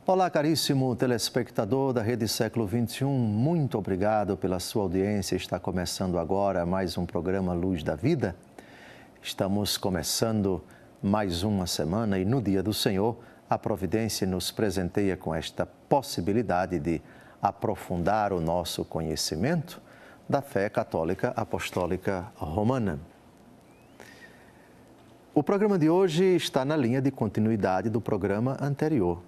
Olá, caríssimo telespectador da Rede Século XXI, muito obrigado pela sua audiência. Está começando agora mais um programa Luz da Vida. Estamos começando mais uma semana e no Dia do Senhor, a Providência nos presenteia com esta possibilidade de aprofundar o nosso conhecimento da fé católica apostólica romana. O programa de hoje está na linha de continuidade do programa anterior.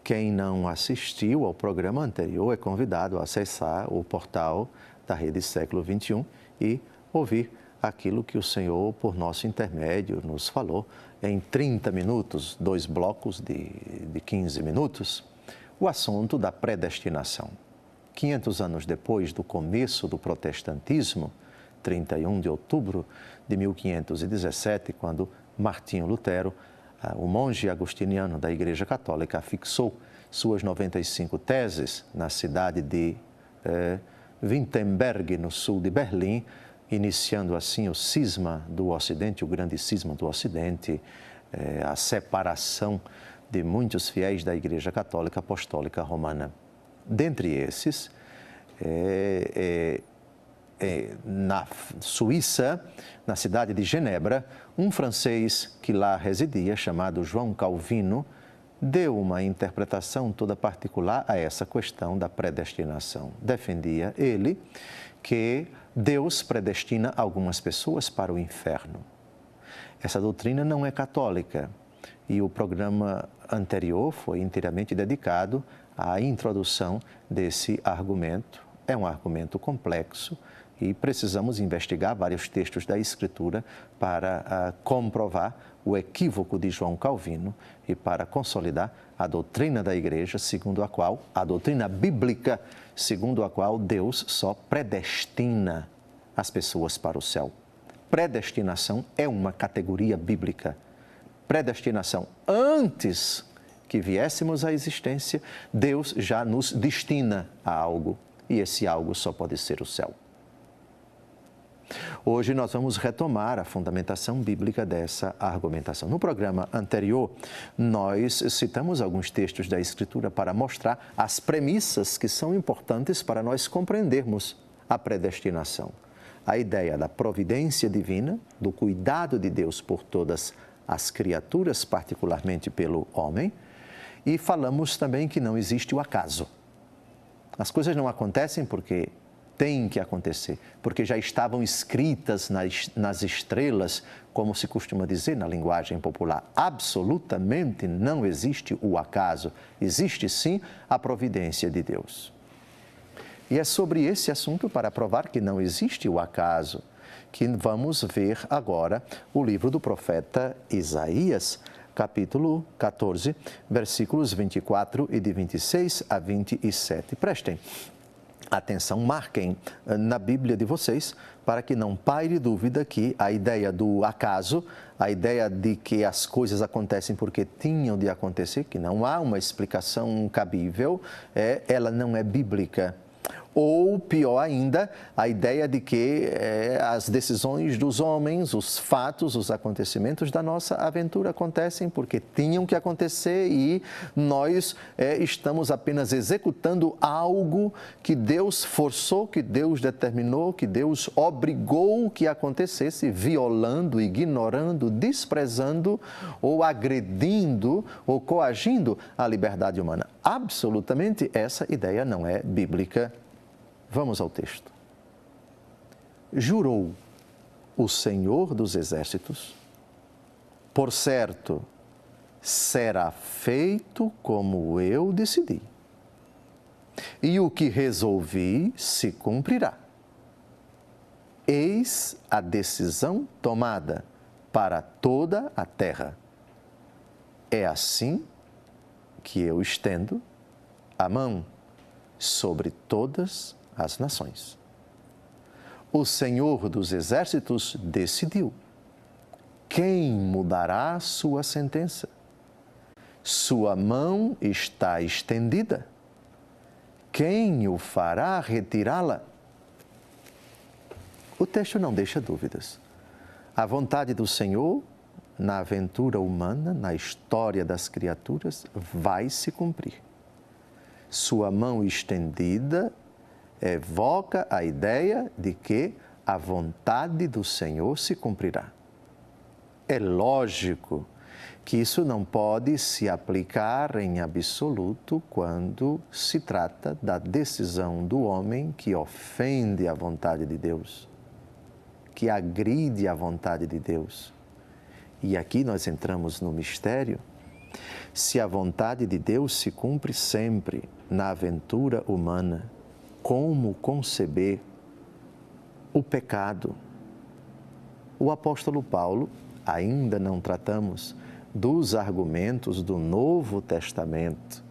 Quem não assistiu ao programa anterior é convidado a acessar o portal da Rede Século XXI e ouvir aquilo que o Senhor, por nosso intermédio, nos falou em 30 minutos, 2 blocos de 15 minutos, o assunto da predestinação. 500 anos depois do começo do protestantismo, 31 de outubro de 1517, quando Martinho Lutero, o monge agostiniano da Igreja Católica, fixou suas 95 teses na cidade de Wittenberg, no sul de Berlim, iniciando assim o cisma do Ocidente, o grande cisma do Ocidente, a separação de muitos fiéis da Igreja Católica Apostólica Romana. Dentre esses, na Suíça, na cidade de Genebra, um francês que lá residia, chamado João Calvino, deu uma interpretação toda particular a essa questão da predestinação. Defendia ele que Deus predestina algumas pessoas para o inferno. Essa doutrina não é católica e o programa anterior foi inteiramente dedicado à introdução desse argumento. É um argumento complexo e precisamos investigar vários textos da Escritura para comprovar o equívoco de João Calvino e para consolidar a doutrina da Igreja, segundo a qual, a doutrina bíblica, segundo a qual Deus só predestina as pessoas para o céu. Predestinação é uma categoria bíblica. Predestinação, antes que viéssemos à existência, Deus já nos destina a algo e esse algo só pode ser o céu. Hoje nós vamos retomar a fundamentação bíblica dessa argumentação. No programa anterior, nós citamos alguns textos da Escritura para mostrar as premissas que são importantes para nós compreendermos a predestinação. A ideia da providência divina, do cuidado de Deus por todas as criaturas, particularmente pelo homem, e falamos também que não existe o acaso. As coisas não acontecem porque têm que acontecer, porque já estavam escritas nas estrelas, como se costuma dizer na linguagem popular. Absolutamente não existe o acaso, existe sim a providência de Deus. E é sobre esse assunto, para provar que não existe o acaso, que vamos ver agora o livro do profeta Isaías, capítulo 14, versículos 24 e de 26 a 27. Prestem atenção, marquem na Bíblia de vocês, para que não paire dúvida que a ideia do acaso, a ideia de que as coisas acontecem porque tinham de acontecer, que não há uma explicação cabível, ela não é bíblica. Ou, pior ainda, a ideia de que as decisões dos homens, os fatos, os acontecimentos da nossa aventura acontecem porque tinham que acontecer e nós estamos apenas executando algo que Deus forçou, que Deus determinou, que Deus obrigou que acontecesse, violando, ignorando, desprezando ou agredindo ou coagindo a liberdade humana. Absolutamente essa ideia não é bíblica. Vamos ao texto. Jurou o Senhor dos Exércitos, por certo, será feito como eu decidi, e o que resolvi se cumprirá. Eis a decisão tomada para toda a terra. É assim que eu estendo a mão sobre todas as nações. O Senhor dos Exércitos decidiu. Quem mudará sua sentença? Sua mão está estendida. Quem o fará retirá-la? O texto não deixa dúvidas. A vontade do Senhor na aventura humana, na história das criaturas, vai se cumprir. Sua mão estendida evoca a ideia de que a vontade do Senhor se cumprirá. É lógico que isso não pode se aplicar em absoluto quando se trata da decisão do homem que ofende a vontade de Deus, que agride a vontade de Deus. E aqui nós entramos no mistério. Se a vontade de Deus se cumpre sempre na aventura humana, como conceber o pecado? O apóstolo Paulo, ainda não tratamos dos argumentos do Novo Testamento,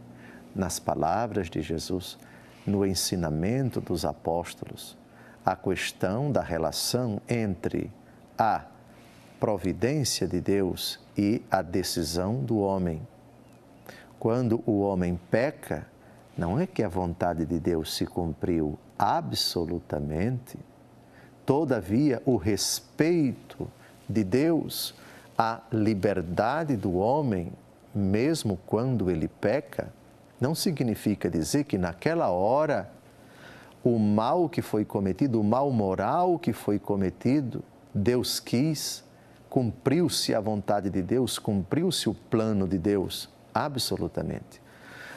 nas palavras de Jesus, no ensinamento dos apóstolos, a questão da relação entre a providência de Deus e a decisão do homem. Quando o homem peca, não é que a vontade de Deus se cumpriu absolutamente, todavia o respeito de Deus à liberdade do homem, mesmo quando ele peca, não significa dizer que naquela hora o mal que foi cometido, o mal moral que foi cometido, Deus quis, cumpriu-se a vontade de Deus, cumpriu-se o plano de Deus, absolutamente.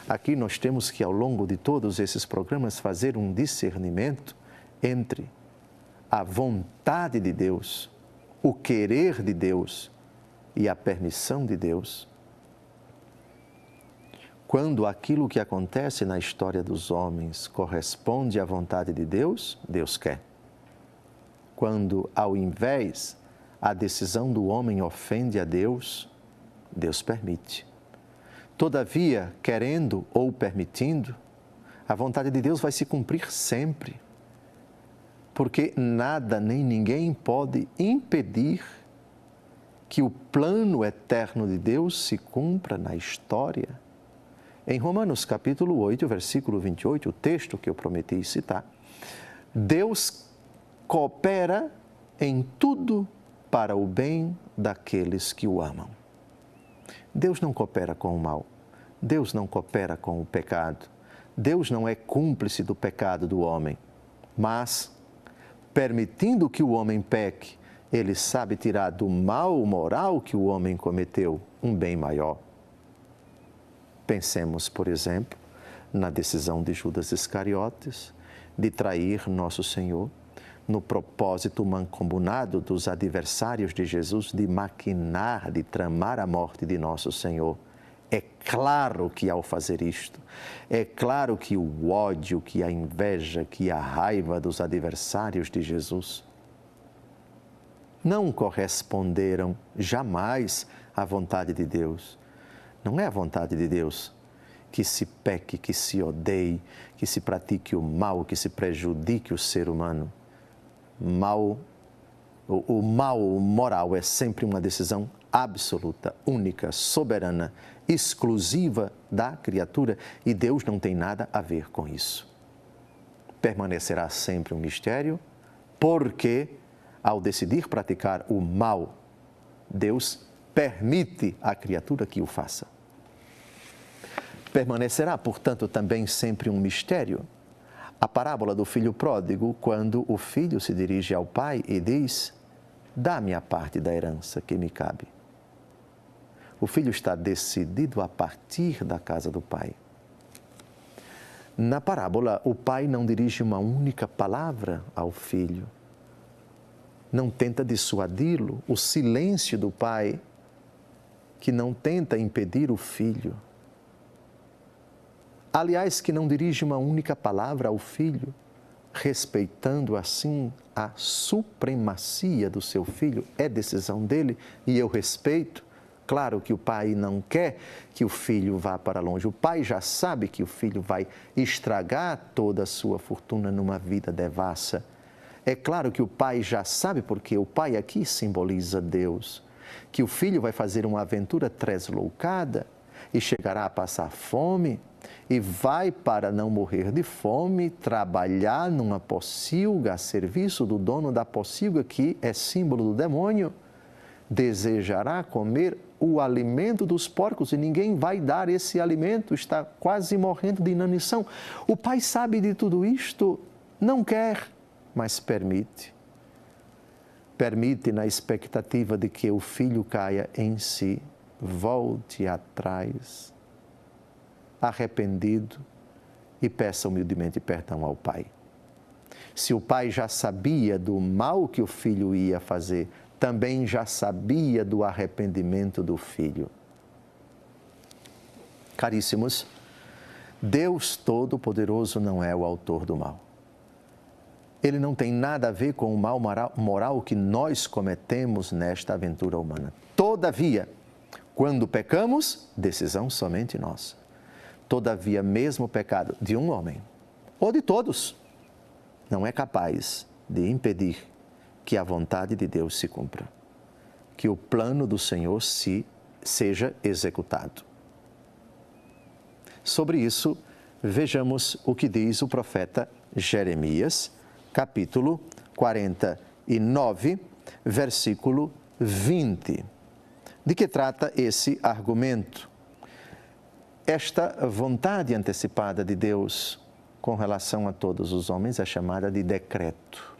Aqui nós temos que, ao longo de todos esses programas, fazer um discernimento entre a vontade de Deus, o querer de Deus e a permissão de Deus. Quando aquilo que acontece na história dos homens corresponde à vontade de Deus, Deus quer. Quando, ao invés, a decisão do homem ofende a Deus, Deus permite. Todavia, querendo ou permitindo, a vontade de Deus vai se cumprir sempre. Porque nada nem ninguém pode impedir que o plano eterno de Deus se cumpra na história. Em Romanos capítulo 8, versículo 28, o texto que eu prometi citar, Deus coopera em tudo para o bem daqueles que o amam. Deus não coopera com o mal, Deus não coopera com o pecado, Deus não é cúmplice do pecado do homem, mas, permitindo que o homem peque, Ele sabe tirar do mal moral que o homem cometeu um bem maior. Pensemos, por exemplo, na decisão de Judas Iscariotes de trair nosso Senhor, no propósito mancomunado dos adversários de Jesus de maquinar, de tramar a morte de nosso Senhor. É claro que ao fazer isto, é claro que o ódio, que a inveja, que a raiva dos adversários de Jesus não corresponderam jamais à vontade de Deus. Não é a vontade de Deus que se peque, que se odeie, que se pratique o mal, que se prejudique o ser humano. O mal moral é sempre uma decisão absoluta, única, soberana, exclusiva da criatura e Deus não tem nada a ver com isso. Permanecerá sempre um mistério, porque ao decidir praticar o mal, Deus permite à criatura que o faça. Permanecerá, portanto, também sempre um mistério a parábola do filho pródigo, quando o filho se dirige ao pai e diz: dá-me a parte da herança que me cabe. O filho está decidido a partir da casa do pai. Na parábola, o pai não dirige uma única palavra ao filho. Não tenta dissuadi-lo. O silêncio do pai, que não tenta impedir o filho. Aliás, que não dirige uma única palavra ao filho, respeitando assim a supremacia do seu filho, é decisão dele e eu respeito. Claro que o pai não quer que o filho vá para longe. O pai já sabe que o filho vai estragar toda a sua fortuna numa vida devassa. É claro que o pai já sabe, porque o pai aqui simboliza Deus, que o filho vai fazer uma aventura tresloucada e chegará a passar fome e vai, para não morrer de fome, trabalhar numa pocilga a serviço do dono da pocilga, que é símbolo do demônio. desejará comer o alimento dos porcos e ninguém vai dar esse alimento, está quase morrendo de inanição. O pai sabe de tudo isto, não quer, mas permite. Permite na expectativa de que o filho caia em si, volte atrás, arrependido, e peça humildemente perdão ao pai. Se o pai já sabia do mal que o filho ia fazer, também já sabia do arrependimento do filho. Caríssimos, Deus Todo-Poderoso não é o autor do mal. Ele não tem nada a ver com o mal moral que nós cometemos nesta aventura humana. Todavia, quando pecamos, decisão somente nossa. Todavia, mesmo o pecado de um homem, ou de todos, não é capaz de impedir que a vontade de Deus se cumpra, que o plano do Senhor seja executado. Sobre isso, vejamos o que diz o profeta Jeremias, capítulo 49, versículo 20. De que trata esse argumento? Esta vontade antecipada de Deus com relação a todos os homens é chamada de decreto.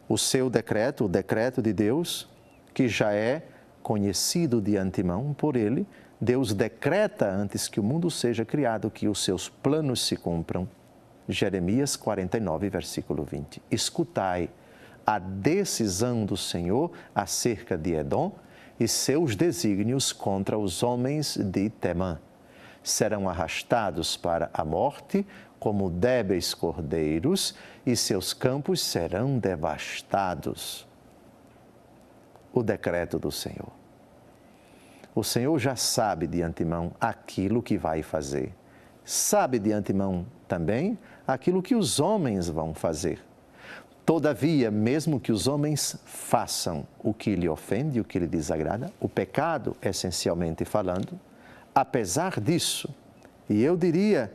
O seu decreto, o decreto de Deus, que já é conhecido de antemão por ele, Deus decreta antes que o mundo seja criado que os seus planos se cumpram. Jeremias 49, versículo 20. Escutai a decisão do Senhor acerca de Edom e seus desígnios contra os homens de Temã. Serão arrastados para a morte como débeis cordeiros e seus campos serão devastados. O decreto do Senhor. O Senhor já sabe de antemão aquilo que vai fazer. Sabe de antemão também aquilo que os homens vão fazer. Todavia, mesmo que os homens façam o que lhe ofende, o que lhe desagrada, o pecado, essencialmente falando, apesar disso, e eu diria,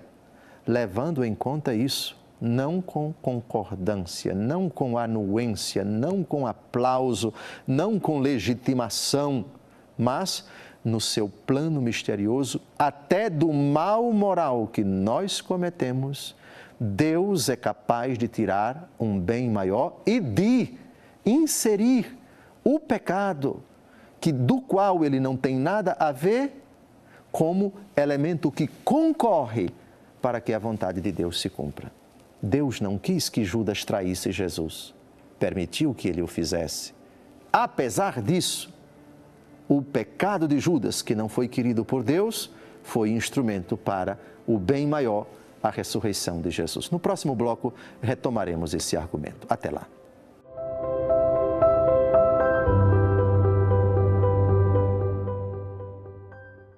levando em conta isso, não com concordância, não com anuência, não com aplauso, não com legitimação, mas no seu plano misterioso, até do mal moral que nós cometemos, Deus é capaz de tirar um bem maior e de inserir o pecado, do qual ele não tem nada a ver, como elemento que concorre para que a vontade de Deus se cumpra. Deus não quis que Judas traísse Jesus, permitiu que ele o fizesse. Apesar disso, o pecado de Judas, que não foi querido por Deus, foi instrumento para o bem maior, a ressurreição de Jesus. No próximo bloco, retomaremos esse argumento. Até lá.